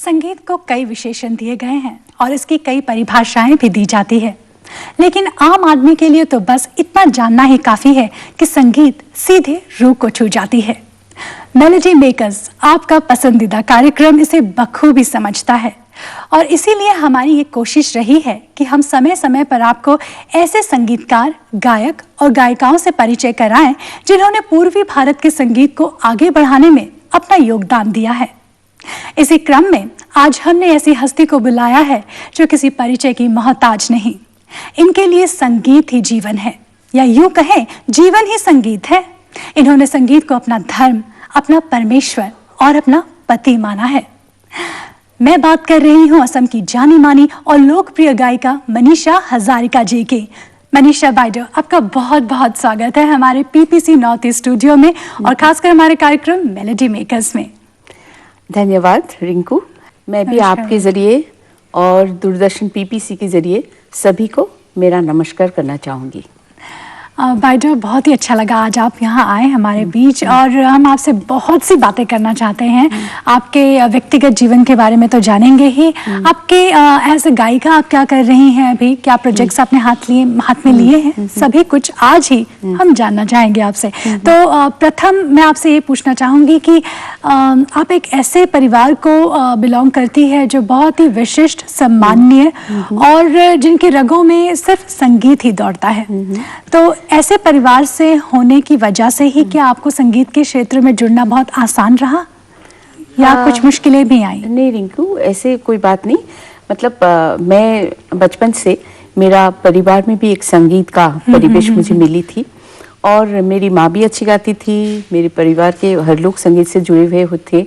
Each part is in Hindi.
संगीत को कई विशेषण दिए गए हैं और इसकी कई परिभाषाएं भी दी जाती है, लेकिन आम आदमी के लिए तो बस इतना जानना ही काफी है कि संगीत सीधे रूह को छू जाती है। मेलोडी मेकर्स आपका पसंदीदा कार्यक्रम इसे बखूबी समझता है और इसीलिए हमारी ये कोशिश रही है कि हम समय समय पर आपको ऐसे संगीतकार, गायक और गायिकाओं से परिचय कराएं जिन्होंने पूर्वी भारत के संगीत को आगे बढ़ाने में अपना योगदान दिया है। इसी क्रम में आज हमने ऐसी हस्ती को बुलाया है जो किसी परिचय की मोहताज नहीं। इनके लिए संगीत ही जीवन है, या यूं कहें जीवन ही संगीत है। इन्होंने संगीत को अपना धर्म, अपना परमेश्वर और अपना पति माना है। मैं बात कर रही हूं असम की जानी मानी और लोकप्रिय गायिका मनीषा हजारिका जी की। मनीषा बाइडो, आपका बहुत बहुत स्वागत है हमारे पीपीसी नॉर्थ ईस्ट स्टूडियो में और खासकर हमारे कार्यक्रम मेलोडी मेकर्स में। धन्यवाद रिंकू। मैं भी आपके जरिए और दूरदर्शन पीपीसी के जरिए सभी को मेरा नमस्कार करना चाहूँगी। बाइडो, बहुत ही अच्छा लगा आज आप यहाँ आए हमारे बीच और हम आपसे बहुत सी बातें करना चाहते हैं। आपके व्यक्तिगत जीवन के बारे में तो जानेंगे ही, आपके एज ए गायिका आप क्या कर रही हैं अभी, क्या प्रोजेक्ट्स आपने हाथ में लिए हैं, सभी कुछ आज ही हम जानना चाहेंगे आपसे। तो प्रथम मैं आपसे ये पूछना चाहूँगी कि आप एक ऐसे परिवार को बिलोंग करती है जो बहुत ही विशिष्ट, सम्माननीय और जिनकी रगों में सिर्फ संगीत ही दौड़ता है। तो ऐसे परिवार से होने की वजह से ही क्या आपको संगीत के क्षेत्र में जुड़ना बहुत आसान रहा या कुछ मुश्किलें भी आई? नहीं रिंकू, ऐसे कोई बात नहीं। मतलब मैं बचपन से, मेरा परिवार में भी एक संगीत का परिवेश मुझे मिली थी और मेरी माँ भी अच्छी गाती थी, मेरे परिवार के हर लोग संगीत से जुड़े हुए थे।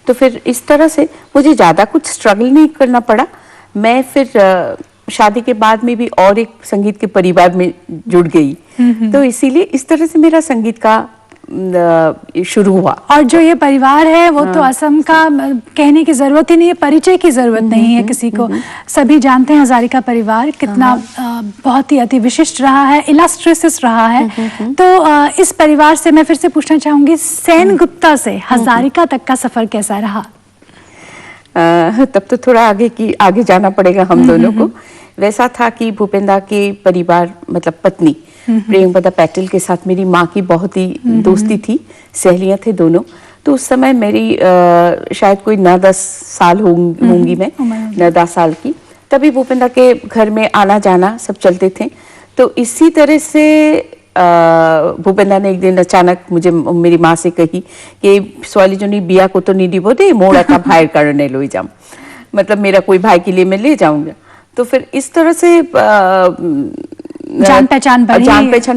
तो फिर इस तरह से मुझे ज़्यादा कुछ स्ट्रगल नहीं करना पड़ा। मैं फिर शादी के बाद में भी और एक संगीत के परिवार में जुड़ गई, तो इसीलिए इस तरह से मेरा संगीत का शुरू हुआ। और जो ये परिवार है वो तो असम का कहने की जरूरत ही नहीं है, परिचय की जरूरत नहीं है किसी को। सभी जानते हैं हजारिका परिवार कितना बहुत ही अति विशिष्ट रहा है, इलस्ट्रियस रहा है। तो इस परिवार से मैं फिर से पूछना चाहूंगी, सेन गुप्ता से हजारिका तक का सफर कैसा रहा? तब तो थोड़ा आगे जाना पड़ेगा हम दोनों को। वैसा था कि भूपेंद्र के परिवार, मतलब पत्नी प्रेमवदा पैटेल के साथ मेरी माँ की बहुत ही दोस्ती थी, सहेलियां थे दोनों। तो उस समय मेरी शायद कोई 9-10 साल होंगी मैं, 9-10 साल की। तभी भूपेंद्र के घर में आना जाना सब चलते थे। तो इसी तरह से भूपेंद्र ने एक दिन अचानक मुझे, मेरी माँ से कही कि स्वाली जो बिया को तो नहीं दिबो दे, मोड़ा का भाई करने लो जाऊं, मतलब मेरा कोई भाई के लिए मैं ले जाऊंगा। तो फिर इस तरह से जान पहचान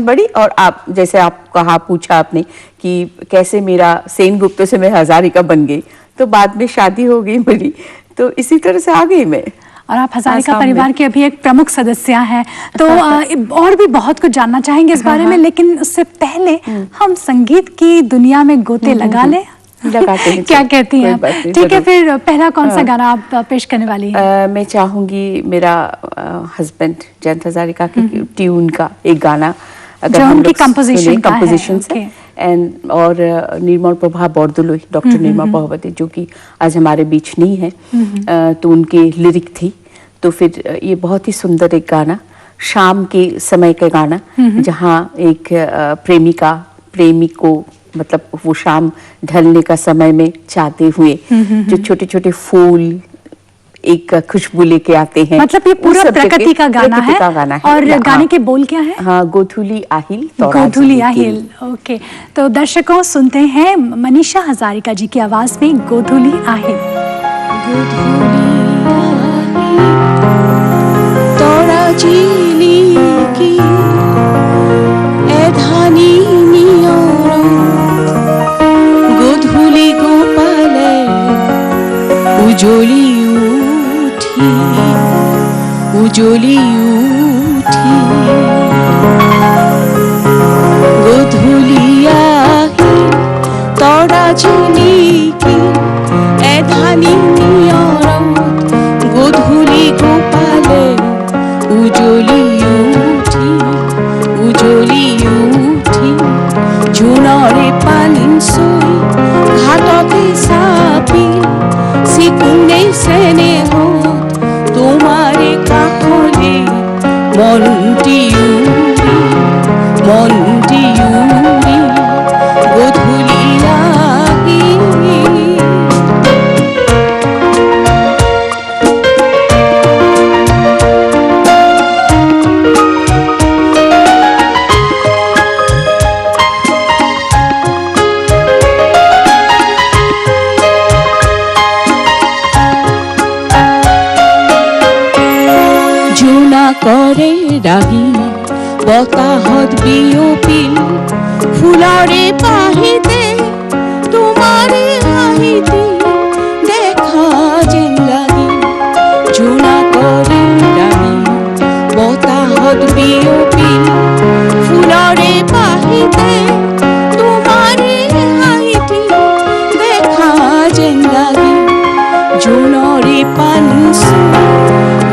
बढ़ी। और आप जैसे आप कहा, पूछा आपने कि कैसे मेरा सेन गुप्ता से मैं हजारिका बन गई, तो बाद में शादी हो गई मेरी, तो इसी तरह से आ गई मैं। और आप हजारिका परिवार के अभी एक प्रमुख सदस्य हैं, तो और भी बहुत कुछ जानना चाहेंगे इस बारे में, लेकिन उससे पहले हम संगीत की दुनिया में गोते लगा लें। लगाते हैं क्या कहती हैं आप? ठीक है, फिर पहला कौन सा गाना आप पेश करने वाली हैं? मैं चाहूंगी मेरा हस्बैंड जयंत हजारिका की ट्यून का एक गाना, अगर हम लोग कंपोजिशन है, एंड और निर्मल प्रभा बरदोलोई, डॉक्टर निर्मल प्रभावती, जो कि आज हमारे बीच नहीं है, तो उनके लिरिक थी। तो फिर ये बहुत ही सुंदर एक गाना, शाम के समय का गाना, जहाँ एक प्रेमिका प्रेमी को, मतलब वो शाम ढलने का समय में चाहते हुए जो छोटे छोटे फूल एक खुशबू लेके आते हैं, मतलब ये पूरा प्रकृति का गाना है। और गाने के बोल क्या है? हाँ, गोधूली आहिल, गोधूली आहिल। ओके, तो दर्शकों सुनते हैं मनीषा हजारिका जी की आवाज में गोधूली आहिल। गोधूली गोपाले उजोली उठी, उजोली उठी, गोधूली आही तोरा झिलिकी ए धानी नियरम, गोधूली गोपाले उजोली उठी, उजोली उठी, झुनरे पालिन सोई घाटते सापी सिकुने से ডাহি বতাহত বিয়পিল ফুলৰে পাহিতে তোমাৰে হাঁহিতে দেখা যেন লাগি জোনাকৰে ডাহি বতাহত বিয়পিল ফুলৰে পাহিতে তোমাৰে হাঁহিতে দেখা যেন লাগি জোনৰে পানচু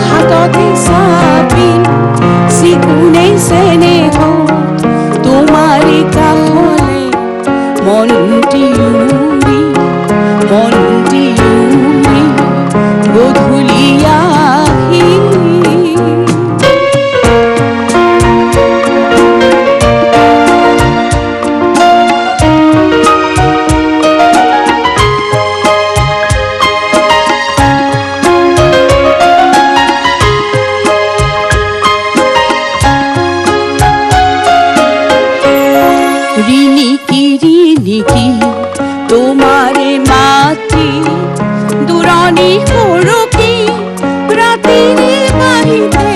ঘাটতে চাপিল চিকুনে চেনেহ তোমাৰে কাষলে মনটি উৰি গধূলি আহি রিনিকি তোমারে মাতি দুরানি হরকি রাতিরে বাহিতে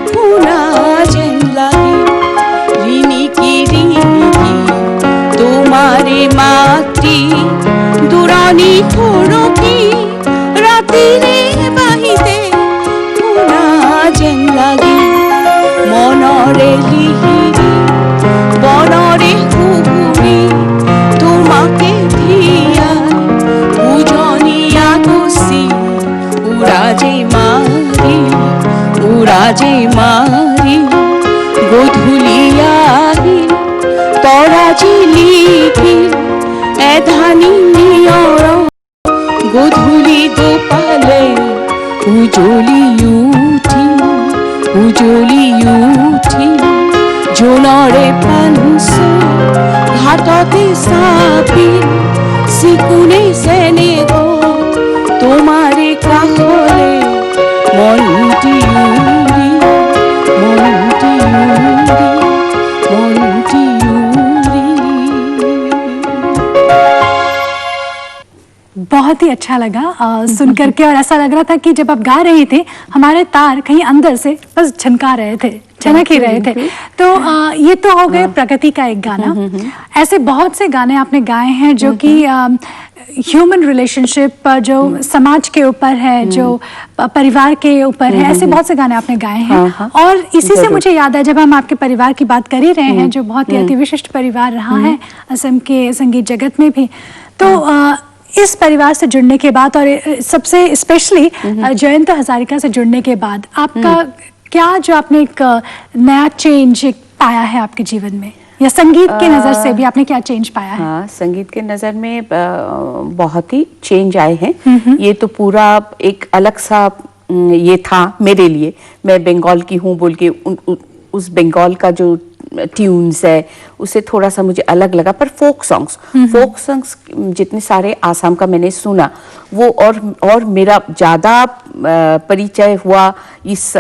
ফুলা যেন লাগি রিনিকি তোমারে মাতি দুরানি হরকি রাতিরে বাহিতে ফুলা যেন লাগি মনরে লিহিরি বনরে কুহুরি তোমাকে ধিয়া উজনিয়া গছি উৰাজে মাৰি গধূলি আহিল তৰাজি লিখিল এধানি নিয়ৰ গধূলি গোপালে উজলি উঠি জোনৰে পানচু ঘাটতে চাপিল চিকুনে চেনেহ তোমাৰে কাষলে মনটি উৰি बहुत ही अच्छा लगा सुन करके, और ऐसा लग रहा था कि जब आप गा रही थे हमारे तार कहीं अंदर से बस झनका रहे थे, झनक ही रहे थे। तो ये तो हो गए प्रकृति का एक गाना। ऐसे बहुत से गाने आपने गाए हैं जो कि ह्यूमन रिलेशनशिप, जो समाज के ऊपर है, जो परिवार के ऊपर है, ऐसे बहुत से गाने आपने गाए हैं। और इसी से मुझे याद है, जब हम आपके परिवार की बात कर ही रहे हैं, जो बहुत ही अति विशिष्ट परिवार रहा है असम के संगीत जगत में भी, तो इस परिवार से जुड़ने के बाद और सबसे स्पेशली जयंत हजारिका से जुड़ने के बाद आपका क्या, जो आपने एक नया चेंज पाया है आपके जीवन में, या संगीत की नजर से भी आपने क्या चेंज पाया है? हाँ, संगीत के नजर में बहुत ही चेंज आए हैं। ये तो पूरा एक अलग सा ये था मेरे लिए। मैं बंगाल की हूँ बोल के उस बंगाल का जो ट्यून्स है उसे थोड़ा सा मुझे अलग लगा। पर फोक सॉन्ग्स जितने सारे आसाम का मैंने सुना वो, और मेरा ज़्यादा परिचय हुआ इस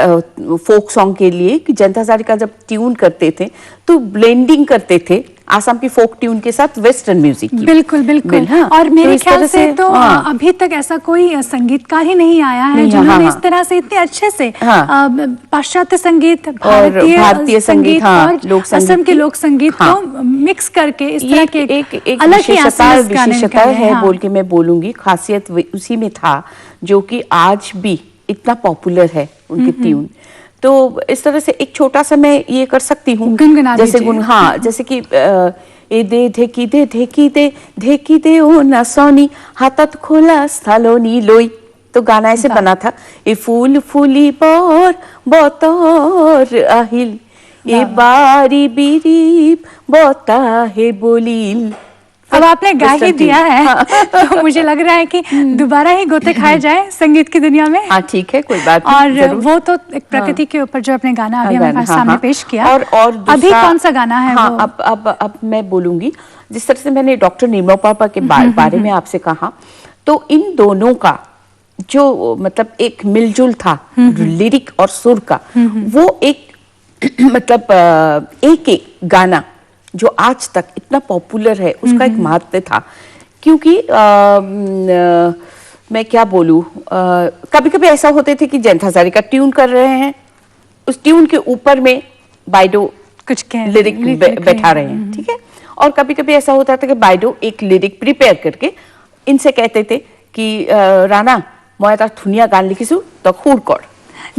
फोक सॉन्ग के लिए कि जयंत हजारिका जब ट्यून करते थे तो ब्लेंडिंग करते थे आसाम की फोक ट्यून के साथ वेस्टर्न म्यूजिक की। बिल्कुल। हाँ, और मेरे ख्याल से तो अभी तक ऐसा कोई संगीतकार ही नहीं आया है जिन्होंने इस तरह से इतने अच्छे से पाश्चात्य संगीत, भारतीय संगीत और असम के लोक संगीत को मिक्स करके इस तरह के एक अलग ही विशेषता है बोल के मैं बोलूंगी। खासियत उसी में था जो कि आज भी इतना पॉपुलर है उनके ट्यून। तो इस तरह से एक छोटा सा मैं ये कर सकती हूँ, जैसे कि ए दे ढेकी दे ओ ना सोनी हाथत खोला स्थालोनी लोई, तो गाना ऐसे बना था। ए फूल फूली पर बतर আহিल ए बारी बिरीब बताहे बोलिल। अब आपने गा ही दिया है तो मुझे लग रहा है कि दोबारा ही गोते खाए जाए संगीत की दुनिया में। हाँ ठीक है, कोई बात नहीं। और वो तो एक प्रकृति के ऊपर जो अपने गाना अभी हमारे सामने पेश किया, और अभी कौन सा गाना है? हाँ, अब मैं बोलूंगी जिस तरह से मैंने डॉक्टर निर्मला पापा के बारे में आपसे कहा, तो इन दोनों का जो मतलब एक मिलजुल था लिरिक और सुर का, वो एक मतलब एक गाना जो आज तक इतना पॉपुलर है उसका एक महत्व था। क्योंकि मैं क्या बोलूं, कभी कभी ऐसा होते थे कि जयंत हजारिका ट्यून कर रहे हैं उस ट्यून के ऊपर में बाइडो कुछ लिरिक बैठा रहे हैं, ठीक है। और कभी कभी ऐसा होता था कि बाइडो एक लिरिक प्रिपेयर करके इनसे कहते थे कि राना मैं तार धुनिया गान लिखीसु तो खूर कर।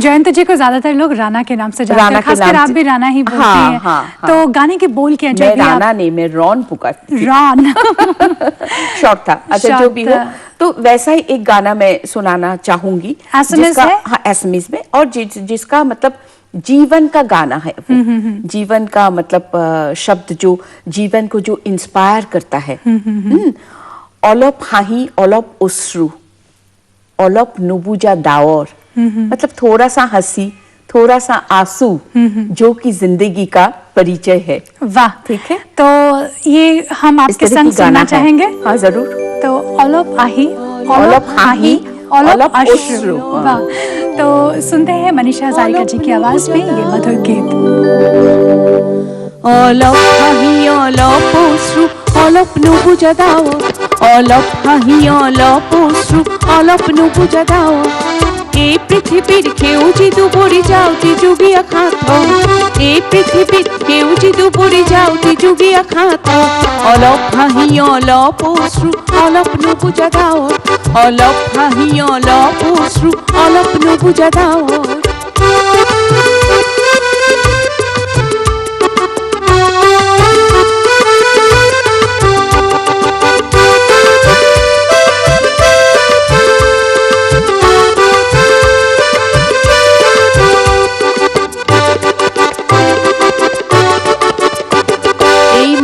जयंत जी को ज्यादातर लोग राना के नाम से जानते हैं, खासकर आप भी राना ही बोलती हैं। हाँ। तो गाने की बोल क्या मैं राना नहीं, मैं रॉन पुकारती थी। रॉन शॉर्ट था। अच्छा जो भी हो, तो वैसा ही एक गाना मैं सुनाना चाहूंगी जिसका एसएमएस में, और जिसका मतलब जीवन का गाना है वो। जीवन का मतलब शब्द जो जीवन को जो इंस्पायर करता है। অলপ হাহি অলপ অশ্রু অলপ নুবুজা दावर, मतलब थोड़ा सा हंसी थोड़ा सा आंसू जो कि जिंदगी का परिचय है। वाह, ठीक है। तो ये हम आपके संग सुनना चाहेंगे। हाँ जरूर। तो অলপ আহি অলপ হাহি অলপ অশ্রু। वाह, तो सुनते हैं मनीषा हजारिका जी की आवाज में ये मधुर गीत। অলপ হাহি অলপ অশ্রু অলপ নুবুজা দাওয়ার, অলপ হাহি অলপ অশ্রু অলপ নুবুজা দাওয়ার। এই পৃথিবীর কেউ যদি পড়ে যাও তি যুগিয়া খাত, এই পৃথিবীর কেউ যদি পড়ে যাও তি যুগিয়া খাত। অলপ হাহি অলপ অশ্রু অলপ নুবুজা দাওয়ার, অলপ হাহি অলপ অশ্রু অলপ নুবুজা দাওয়ার।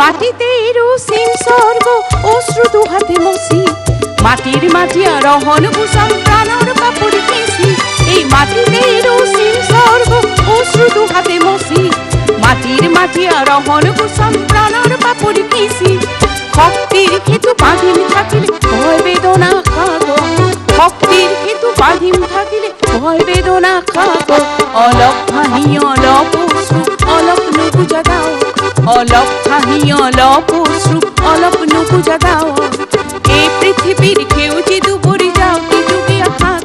মাটিতে রুসিম স্বর্গ অশ্রু দুহাতে মসি, মাটির মাটিয়া রহন কুসম প্রাণর কাপড় কেসি। এই মাটিতে রুসিম স্বর্গ অশ্রু দুহাতে মসি, মাটির মাটিয়া রহন কুসম প্রাণর কাপড় কেসি। ভক্তির হেতু বাঁধিম থাকিলে ভয় বেদনা খাগো, ভক্তির হেতু বাঁধিম থাকিলে ভয় বেদনা খাগো। অলপ হাহি অলপ অশ্রু অলপ নুবুজা দাও, অলপ হাহি অলপ অশ্রু অলপ নুবুজা দাওয়ার। এই পৃথিবীর কেউ যদি পড়ে যাও তি যুগিয়া খাত,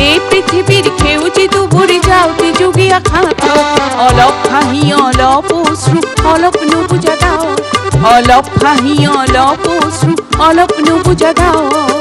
এই পৃথিবীর কেউ যদি পড়ে যাও তি যুগিয়া খাত। অলপ হাহি অলপ অশ্রু অলপ নুবুজা দাওয়ার, অলপ হাহি অলপ অশ্রু অলপ নুবুজা দাওয়ার।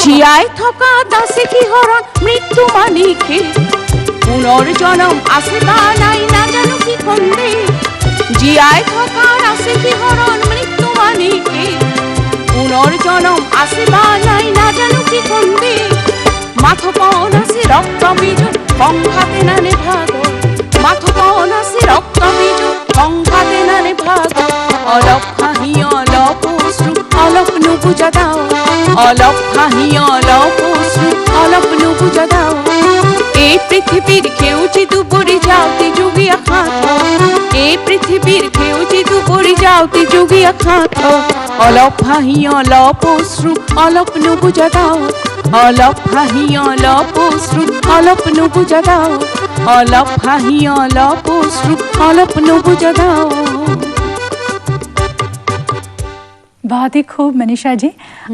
জিয়ায় থকা দাসে কি হরণ মৃত্যু মানিকে, পুনর্জন্ম আসে তা নাই না জানো কি খন্দে। জিয়ায় থকা দাসে কি হরণ মৃত্যু মানিকে, পুনর্জন্ম আসে তা নাই না জানো কি খন্দে। মাথপন আসে রক্ত বীজ সংঘাতে নানে ভাগ, মাথপন আসে রক্ত বীজ সংঘাতে নানে ভাগ। অলপ হাহি অলপ অশ্রু অলপ নুবুজা দাও, অলপ হাহি অলপ অশ্রু অলপ নুবুজা দাও। এই পৃথিবীর কেউ যদি পড়ে যাও তি যুগিয়া খাত, এই পৃথিবীর কেউ যদি পড়ে যাও তি যুগিয়া খাত। অলপ হাহি অলপ অশ্রু অলপ নুবুজা দাও, অলপ হাহি অলপ অশ্রু অলপ নুবুজা দাও, অলপ হাহি অলপ অশ্রু অলপ নুবুজা দাও। बहुत ही खूब मनीषा जी,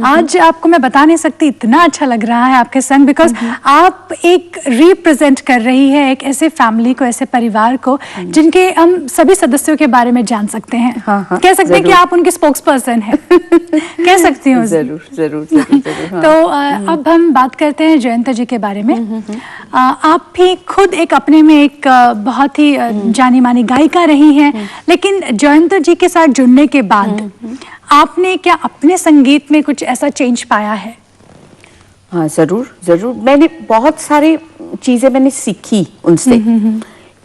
आज आपको मैं बता नहीं सकती इतना अच्छा लग रहा है आपके संग, बिकॉज आप एक रिप्रेजेंट कर रही है एक ऐसे फैमिली को, ऐसे परिवार को जिनके हम सभी सदस्यों के बारे में जान सकते हैं। कह सकते हैं कि आप उनके स्पोक्स पर्सन हैं। कह सकती हूँ। जरूर जरूर जरूर। तो अब हम बात करते हैं जयंत जी के बारे में। आप भी खुद एक अपने में एक बहुत ही जानी मानी गायिका रही हैं, लेकिन जयंत जी के साथ जुड़ने के बाद आपने क्या अपने संगीत में कुछ ऐसा चेंज पाया है? हाँ जरूर जरूर, मैंने बहुत सारी चीजें मैंने सीखी उनसे।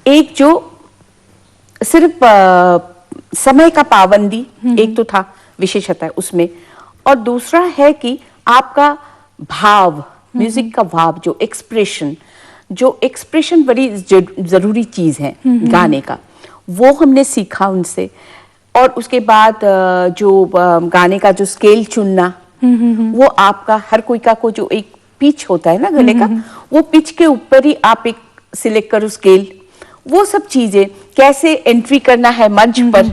एक जो सिर्फ समय का पाबंदी एक तो था, विशेषता है उसमें, और दूसरा है कि आपका भाव, म्यूजिक का भाव, जो एक्सप्रेशन बड़ी जरूरी चीज है गाने का, वो हमने सीखा उनसे। और उसके बाद जो गाने का जो स्केल चुनना, वो आपका हर कोई का को जो एक पिच होता है ना गले का, वो पिच के ऊपर ही आप एक सिलेक्ट करो स्केल, वो सब चीजें कैसे एंट्री करना है मंच पर।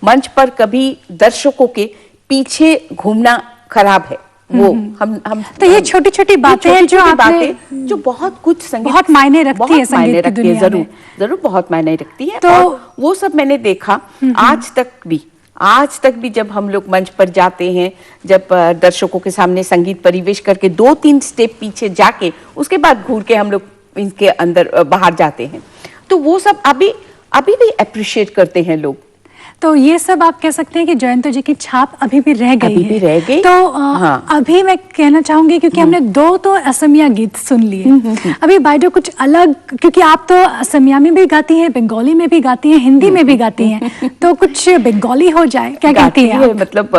मंच पर कभी दर्शकों के पीछे घूमना खराब है, वो हम तो ये छोटी छोटी बातें हैं जो आपने, जो बहुत कुछ संगीत बहुत मायने रखती है संगीत की दुनिया में। जरूर जरूर बहुत मायने रखती है। तो और वो सब मैंने देखा आज तक भी जब हम लोग मंच पर जाते हैं, जब दर्शकों के सामने संगीत परिवेश करके 2-3 स्टेप पीछे जाके उसके बाद घूर के हम लोग इनके अंदर बाहर जाते हैं, तो वो सब अभी भी अप्रिशिएट करते हैं लोग। तो ये सब आप कह सकते हैं कि जयंतो जी की छाप अभी भी रह गई है। रह गई। तो अभी मैं कहना चाहूंगी, क्योंकि हमने 2 तो असमिया गीत सुन लिए, अभी बाइडो कुछ अलग, क्योंकि आप तो असमिया में भी गाती हैं, बंगाली में भी गाती हैं, हिंदी में भी गाती हैं, तो कुछ बंगाली हो जाए, क्या कहती हैं आप? मतलब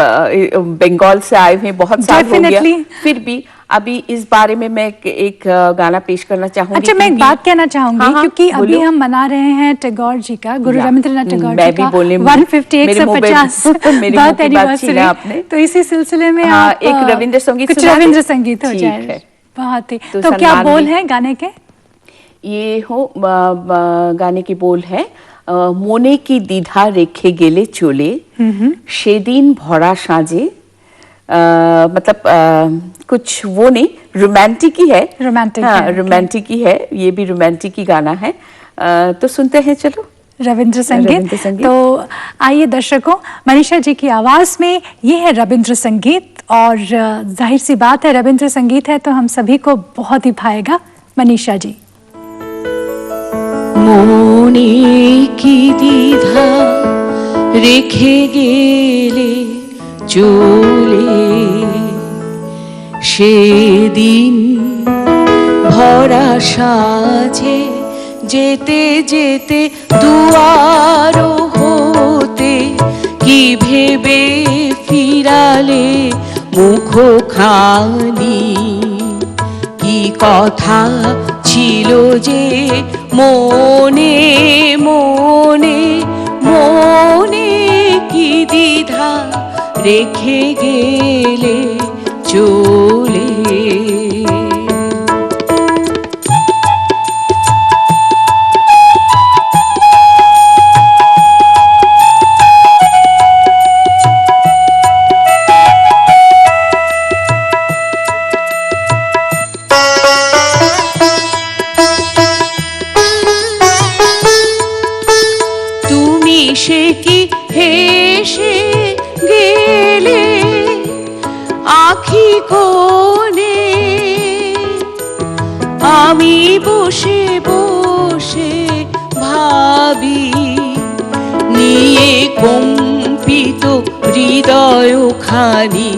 बंगाल से आए हुए बहुत साल हो गया, फिर भी अभी इस बारे में मैं एक गाना पेश करना चाहूंगी। अच्छा, मैं एक बात कहना चाहूंगी, क्योंकि अभी हम मना रहे हैं टैगोर जी का, गुरु रविंद्रनाथ टैगोर जी का 150 बर्थ एनिवर्सरी, तो इसी सिलसिले में आप एक रविंद्र संगीत, कुछ रविंद्र संगीत हो जाए। बहुत ही, तो क्या बोल है गाने के? ये गाने के बोल है, मोने की দ্বিধা রেখে গেলে চলে সেদিন ভরা সাজে, मतलब कुछ वो नहीं, रोमांटिक ही है, रोमांटिक ही है, ये भी रोमांटिक ही गाना है। तो सुनते हैं, चलो रविंद्र संगीत। तो आइए दर्शकों, मनीषा जी की आवाज में ये है रविंद्र संगीत, और जाहिर सी बात है रविंद्र संगीत है तो हम सभी को बहुत ही भाएगा। मनीषा जी। मोने की দ্বিধা রেখে গেলে চলে সেদিন ভরা সাজে, যেতে যেতে দুয়ার হতে কি ভেবে ফিরালে মুখখানি, কি কথা ছিল যে মনে মনে, মনে কি দ্বিধা রেখে গেলে চলে। তুমি সে কি হেসে গেলে আখি কোণে, আমি বসে বসে ভাবি নিয়ে কম্পিত হৃদয়খানি,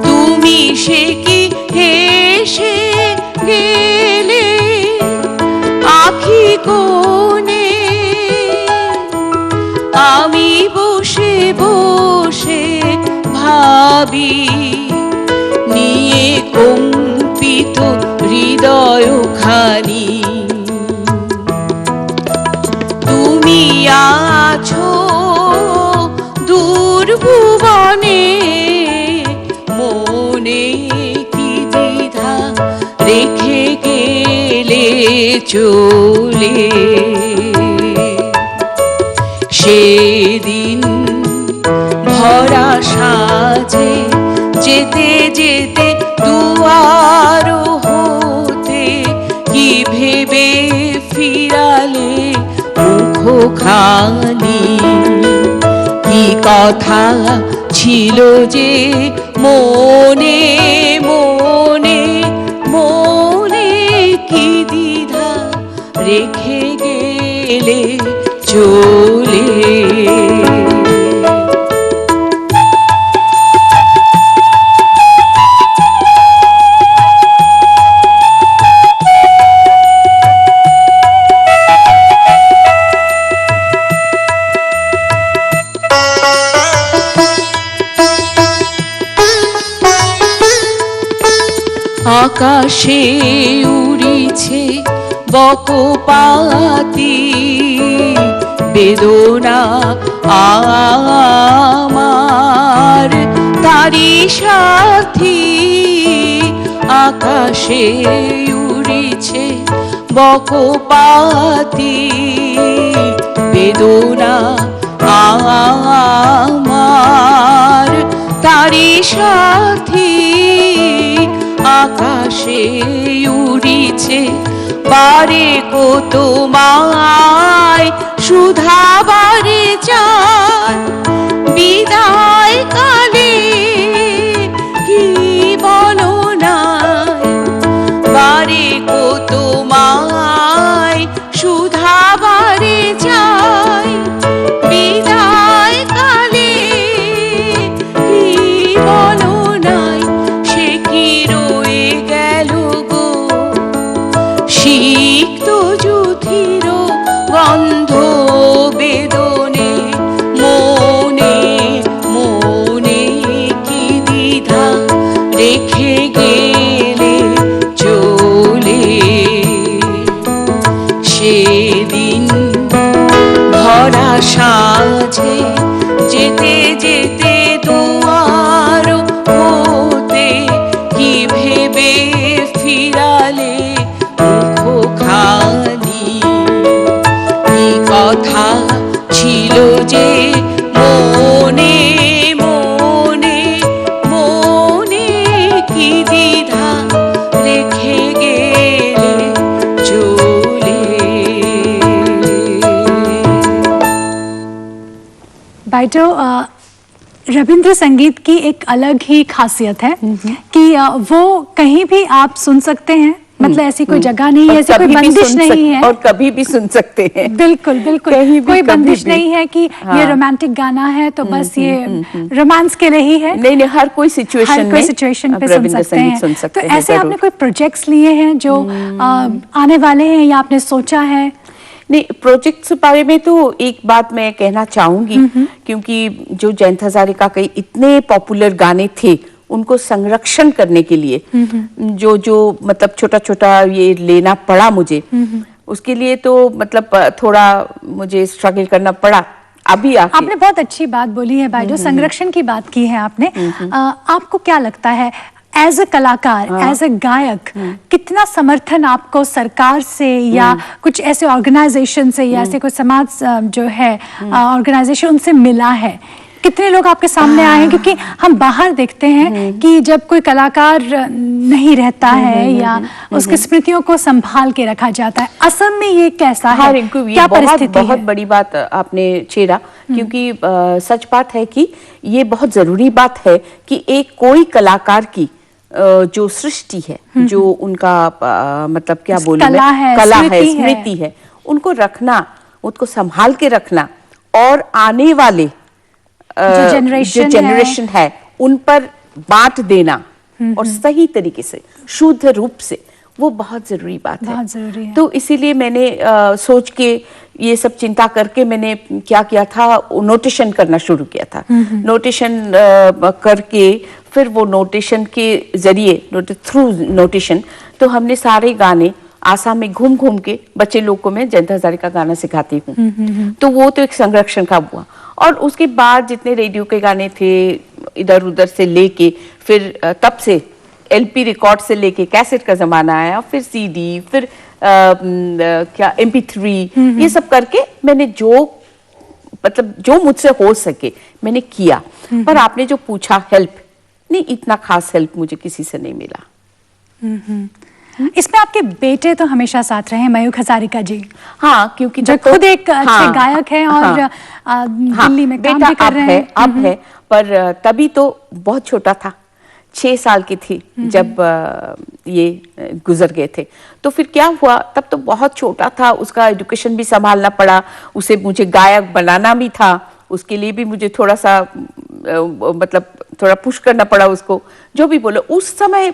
তুমি সে কি হেসে গেলে আখি কোণে, আমি বসে বসে ভাবি নিয়ে কম্পিত হৃদয়খানি, তুমি আছো দূর ভুবনে, মনে কি দ্বিধা রেখে গেলে চলে সেদিন ভরা সাজে, যেতে যেতে দুয়ার হতে কি ভেবে ফিরালে মুখখানি, কি কথা ছিল যে মনে মনে, মনে কি দ্বিধা রেখে গেলে চলে। আকাশে উড়িছে বকপাতি বেদনা আমার, তা তারি সাথী আকাশে উড়িছে বকপাতি বেদনা আমার তারি সাথী আকাশে উড়িছে বারে কো তোমায় সুধাবারে চায় বিদায় কালে কি বলো নাই বারে কো তোমায় সুধাবারে চায় বিদায় কালে কি বলো নাই সে কি রয়ে গেল গো সিক্ত যুথির গন্ধ বেদনে মনে মনে কি দ্বিধা রেখে গেলে চলে সেদিন ভরা সাঁঝে যেতে যেতে দুয়ার হতে কি ভেবে ফিরালে মুখখানি কি কথা ছিল যে মনে মনে মনে কি দ্বিধা রেখে গেলে চলে। बाइटो रविंद्र संगीत की एक अलग ही खासियत है कि वो कहीं भी आप सुन सकते हैं, मतलब ऐसी कोई जगह नहीं है, ऐसी कोई बंदिश नहीं है और कभी भी सुन सकते हैं। बिल्कुल बिल्कुल कहीं भी, कोई कभी बंदिश भी। नहीं है कि ये रोमांटिक गाना है तो बस ये रोमांस के लिए ही है। नहीं नहीं, हर कोई सिचुएशन हर में कोई सिचुएशन पे सुन रविंद्र सकते संगीत हैं। सुन सकते तो हैं, ऐसे आपने जरूर। कोई प्रोजेक्ट्स लिए हैं जो आने वाले हैं या आपने सोचा है? नहीं, प्रोजेक्ट्स बारे में तो एक बात मैं कहना चाहूंगी, क्योंकि जो जयंत हजारिका के इतने पॉपुलर गाने थे उनको संरक्षण करने के लिए जो जो मतलब छोटा छोटा ये लेना पड़ा मुझे, उसके लिए तो मतलब थोड़ा मुझे स्ट्रगल करना पड़ा। अभी आपने बहुत अच्छी बात बोली है भाई, जो संरक्षण की बात की है आपने। आपको क्या लगता है एज ए कलाकार, एज ए गायक, कितना समर्थन आपको सरकार से या कुछ ऐसे ऑर्गेनाइजेशन से या ऐसे कोई समाज जो है ऑर्गेनाइजेशन उनसे मिला है? कितने लोग आपके सामने आए हैं? क्योंकि हम बाहर देखते हैं कि जब कोई कलाकार नहीं रहता है या उसकी स्मृतियों को संभाल के रखा जाता है, असम में ये कैसा है? रिंकू, ये क्या बहुत परिस्थिति बहुत है? बड़ी बात आपने छेड़ा, क्योंकि सच बात है कि ये बहुत जरूरी बात है कि एक कोई कलाकार की जो सृष्टि है, जो उनका मतलब क्या बोलूं कला मैं, है, कला है, स्मृति है। स्मृति है, उनको रखना, उसको संभाल के रखना और आने वाले जो जनरेशन है उन पर बांट देना और सही तरीके से, शुद्ध रूप से, वो बहुत जरूरी बात है। बहुत जरूरी है। तो इसीलिए मैंने सोच के ये सब चिंता करके मैंने क्या किया था, नोटेशन करना शुरू किया था। नोटेशन करके फिर वो नोटेशन के जरिए, थ्रू नोटेशन, तो हमने सारे गाने आसाम में घूम घूम के बच्चे लोग को मैं जयंत हजारिका गाना सिखाती हूँ। तो वो तो एक संरक्षण का हुआ। और उसके बाद जितने रेडियो के गाने थे इधर उधर से लेके, फिर तब से एलपी रिकॉर्ड से लेके कैसेट का जमाना आया, फिर सीडी, फिर क्या MP3, ये सब करके मैंने जो मतलब जो मुझसे हो सके मैंने किया। पर आपने जो पूछा हेल्प, नहीं, इतना खास हेल्प मुझे किसी से नहीं मिला। इसमें आपके बेटे तो हमेशा साथ रहे हैं, मयूख हजारिका जी। हाँ, क्योंकि जो खुद एक अच्छे गायक हैं और दिल्ली में काम भी कर रहे हैं। अब है, पर तभी तो बहुत छोटा था, 6 साल की थी जब ये गुजर गए थे। तो फिर क्या हुआ, तब तो बहुत छोटा था, उसका एजुकेशन भी संभालना पड़ा, उसे मुझे गायक बनाना भी था, उसके लिए भी मुझे थोड़ा सा मतलब थोड़ा पुश करना पड़ा उसको। जो भी बोलो, उस समय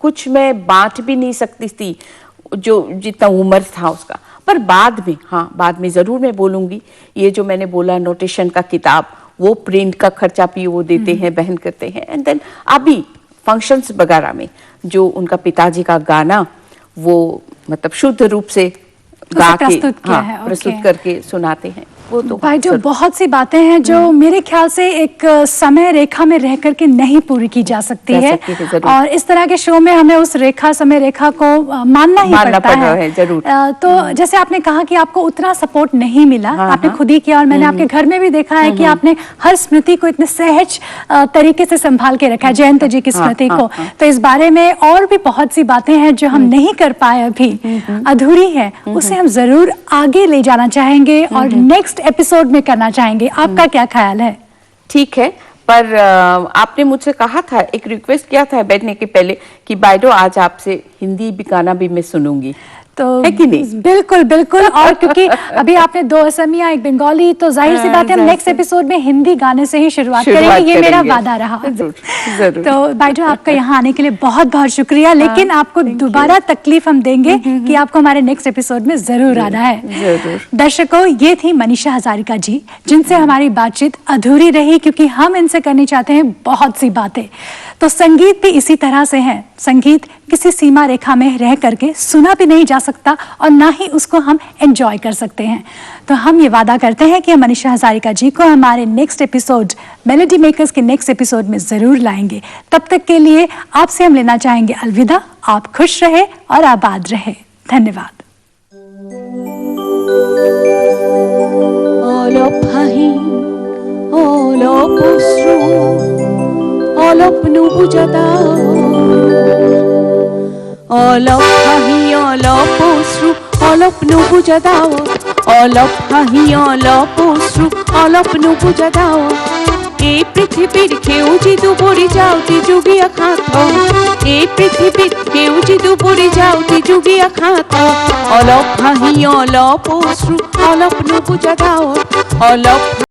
कुछ मैं बांट भी नहीं सकती थी जो जितना उम्र था उसका। पर बाद में, हाँ, बाद में जरूर मैं बोलूंगी। ये जो मैंने बोला नोटेशन का किताब, वो प्रिंट का खर्चा भी वो देते हैं, बहन करते हैं। एंड देन अभी फंक्शंस वगैरह में जो उनका पिताजी का गाना वो मतलब शुद्ध रूप से गा के प्रस्तुत किया है, प्रस्तुत करके सुनाते हैं। वो तो भाई जो बहुत सी बातें हैं जो मेरे ख्याल से एक समय रेखा में रह करके नहीं पूरी की जा सकती है जरूर। और इस तरह के शो में हमें उस रेखा समय रेखा को मानना ही पड़ता है जरूर। तो जैसे आपने कहा कि आपको उतना सपोर्ट नहीं मिला, आपने खुद ही किया और मैंने आपके घर में भी देखा है कि आपने हर स्मृति को इतने सहज तरीके से संभाल के रखा है, जयंत जी की स्मृति को। तो इस बारे में और भी बहुत सी बातें हैं जो हम नहीं कर पाए, अभी अधूरी है, उसे हम जरूर आगे ले जाना चाहेंगे और नेक्स्ट एपिसोड में करना चाहेंगे। आपका क्या ख्याल है? ठीक है, पर आपने मुझसे कहा था, एक रिक्वेस्ट किया था बैठने के पहले कि बाइडो आज आपसे हिंदी भी गाना भी मैं सुनूंगी, तो है कि नहीं? बिल्कुल बिल्कुल। और क्योंकि अभी आपने 2 असमिया 1 बंगाली, तो जाहिर सी बात है हम नेक्स्ट एपिसोड में हिंदी गाने से ही शुरुआत करेंगे, ये मेरा वादा रहा। जरूर। तो बाइडो आपका यहाँ आने के लिए बहुत बहुत शुक्रिया, लेकिन आपको दोबारा तकलीफ हम देंगे कि आपको हमारे नेक्स्ट एपिसोड में जरूर आना है। दर्शकों, ये थी मनीषा हजारिका जी, जिनसे हमारी बातचीत अधूरी रही क्योंकि हम इनसे करनी चाहते हैं बहुत सी बातें। तो संगीत भी इसी तरह से है, संगीत किसी सीमा रेखा में रह करके सुना भी नहीं जा सकता और ना ही उसको हम एंजॉय कर सकते हैं। तो हम ये वादा करते हैं कि हम मनीषा हजारिका जी को हमारे नेक्स्ट एपिसोड मेलोडी मेकर्स के नेक्स्ट एपिसोड में जरूर लाएंगे। तब तक के लिए आपसे हम लेना चाहेंगे अलविदा। आप खुश रहे और आबाद रहे। धन्यवाद। Olop nubujada, olop hahi, olop osru, olop nubujada, olop hahi, olop osru, olop nubujada. এই পৃথিবীর কেউ যদি পড়ে যাও তি যুগিয়া খাত, এই পৃথিবীর কেউ যদি পড়ে যাও তি যুগিয়া খাত। অলপ হাহি অলপ অশ্রু অলপ নুবুজা দাও, অলপ